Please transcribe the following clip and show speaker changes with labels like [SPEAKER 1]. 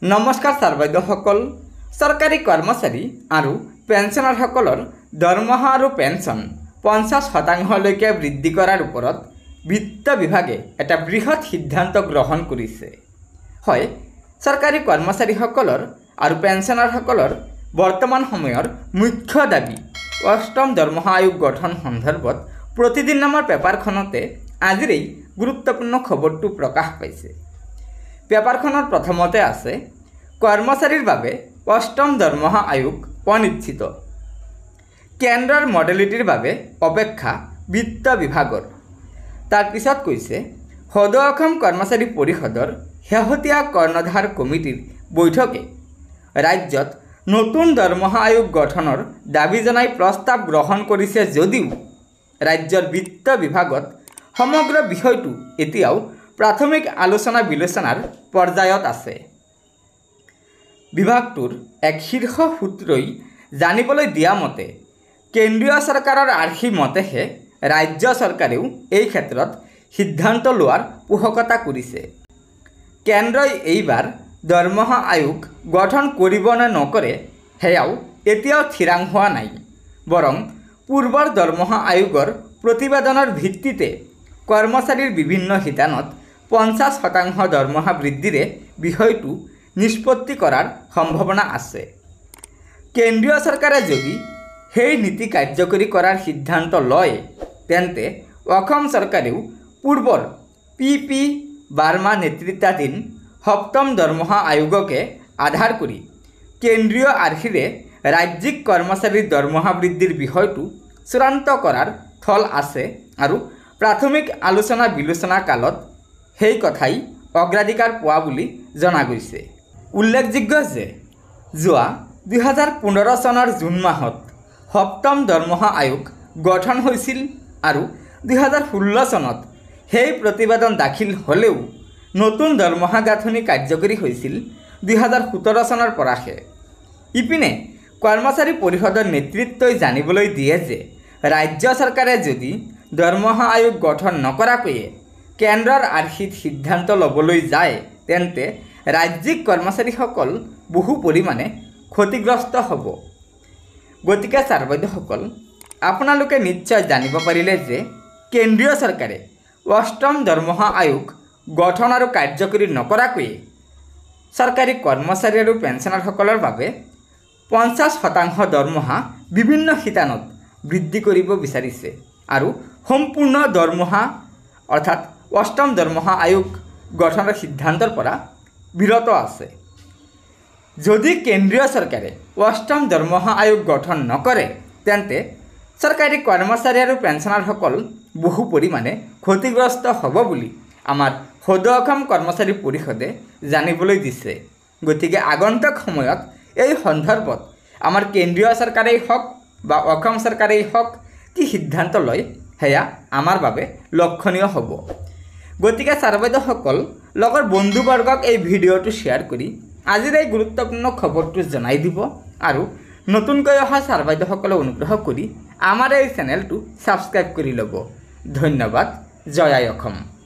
[SPEAKER 1] নমস্কাৰ ছাৰ বাইদেউসকল। চৰকাৰী কৰ্মচাৰী আৰু পেঞ্চনাৰসকলৰ দৰমহা আৰু পেঞ্চন 50% বৃদ্ধি কৰাৰ ওপৰত বিত্ত বিভাগে এটা বৃহৎ সিদ্ধান্ত গ্ৰহণ কৰিছে। হয়, চৰকাৰী কৰ্মচাৰীসকলৰ আৰু পেঞ্চনাৰসকলৰ বৰ্তমান সময়ৰ মুখ্য দাবী অষ্টম দৰমহা আয়োগ গঠন সন্দৰ্ভত প্ৰতিদিন নামৰ পেপাৰখনতে আজিৰ এই গুৰুত্বপূৰ্ণ খবৰটো প্ৰকাশ পাইছে। পেপাৰখনত প্ৰথমতে আছে কৰ্মচাৰীৰ বাবে অষ্টম দৰমহা আয়োগ অনিশ্চিত, কেন্দ্ৰৰ মডেলিটিৰ বাবে অপেক্ষা বিত্ত বিভাগৰ। তাৰ পিছত কৈছে সদৌ অসম কৰ্মচাৰী পৰিষদৰ শেহতীয়া কৰ্ণধাৰ কমিটিৰ বৈঠকে ৰাজ্যত নতুন দৰমহা আয়োগ গঠনৰ দাবী জনাই প্ৰস্তাৱ গ্ৰহণ কৰিছে যদিও ৰাজ্যৰ বিত্ত বিভাগত সমগ্ৰ বিষয়টো এতিয়াও প্ৰাথমিক আলোচনা বিলোচনাৰ পৰ্যায়ত আছে। বিভাগটোৰ এক শীৰ্ষ সূত্ৰই জানিবলৈ দিয়া মতে কেন্দ্ৰীয় চৰকাৰৰ আৰ্হি মতেহে ৰাজ্য চৰকাৰেও এই ক্ষেত্ৰত সিদ্ধান্ত লোৱাৰ পোষকতা কৰিছে। কেন্দ্ৰই এইবাৰ দৰমহা আয়োগ গঠন কৰিব নে নকৰে সেয়াও এতিয়াও থিৰাং হোৱা নাই, বৰং পূৰ্বৰ দৰমহা আয়োগৰ প্ৰতিবেদনৰ ভিত্তিতে কৰ্মচাৰীৰ বিভিন্ন শিতানত 50% দৰমহা বৃদ্ধিৰে বিষয়টো নিষ্পত্তি কৰাৰ সম্ভাৱনা আছে। কেন্দ্ৰীয় চৰকাৰে যদি সেই নীতি কাৰ্যকৰী কৰাৰ সিদ্ধান্ত লয় তেন্তে অসম চৰকাৰেও পূৰ্বৰ PP বাৰ্মা নেতৃত্বাধীন সপ্তম দৰমহা আয়োগকে আধাৰ কৰি কেন্দ্ৰীয় আৰ্হিৰে ৰাজ্যিক কৰ্মচাৰীৰ দৰমহা বৃদ্ধিৰ বিষয়টো চূড়ান্ত কৰাৰ থল আছে আৰু প্ৰাথমিক আলোচনা বিলোচনা কালত সেই কথাই অগ্ৰাধিকাৰ পোৱা বুলি জনা গৈছে। উল্লেখযোগ্য যে যোৱা 2015 চনৰ জুন মাহত সপ্তম দৰমহা আয়োগ গঠন হৈছিল আৰু 2016 চনত সেই প্ৰতিবেদন দাখিল হ'লেও নতুন দৰমহা গাঁথনি কাৰ্যকৰী হৈছিল 2017 চনৰ পৰাহে। ইপিনে কৰ্মচাৰী পৰিষদৰ নেতৃত্বই জানিবলৈ দিয়ে যে ৰাজ্য চৰকাৰে যদি দৰমহা আয়োগ গঠন নকৰাকৈয়ে কেন্দ্ৰৰ আৰ্হিত সিদ্ধান্ত ল'বলৈ যায় তেন্তে ৰাজ্যিক কৰ্মচাৰীসকল বহু পৰিমাণে ক্ষতিগ্ৰস্ত হ'ব। গতিকে ছাৰ বাইদেউসকল, আপোনালোকে নিশ্চয় জানিব পাৰিলে যে কেন্দ্ৰীয় চৰকাৰে অষ্টম দৰমহা আয়োগ গঠন আৰু কাৰ্যকৰী নকৰাকৈয়ে চৰকাৰী কৰ্মচাৰী আৰু পেঞ্চনাৰসকলৰ বাবে 50% দৰমহা বিভিন্ন শিতানত বৃদ্ধি কৰিব বিচাৰিছে আৰু সম্পূৰ্ণ দৰমহা অৰ্থাৎ অষ্টম দৰমহা আয়োগ গঠনৰ সিদ্ধান্তৰ পৰা বিৰত আছে। যদি কেন্দ্ৰীয় চৰকাৰে অষ্টম দৰমহা আয়োগ গঠন নকৰে তেন্তে চৰকাৰী কৰ্মচাৰী আৰু পেঞ্চনাৰসকল বহু পৰিমাণে ক্ষতিগ্ৰস্ত হ'ব বুলি আমাৰ সদৌ অসম কৰ্মচাৰী পৰিষদে জানিবলৈ দিছে। গতিকে আগন্তুক সময়ত এই সন্দৰ্ভত আমাৰ কেন্দ্ৰীয় চৰকাৰেই হওক বা অসম চৰকাৰেই হওক কি সিদ্ধান্ত লয় সেয়া আমাৰ বাবে লক্ষণীয় হ'ব। গতিকে ছাৰ বাইদেউসকল, লগৰ বন্ধুবৰ্গক এই ভিডিঅ'টো শ্বেয়াৰ কৰি আজিৰ এই গুৰুত্বপূৰ্ণ খবৰটো জনাই দিব আৰু নতুনকৈ অহা ছাৰ বাইদেউসকলে অনুগ্ৰহ কৰি আমাৰ এই চেনেলটো ছাবস্ক্ৰাইব কৰি ল'ব। ধন্যবাদ। জয় আই অসম।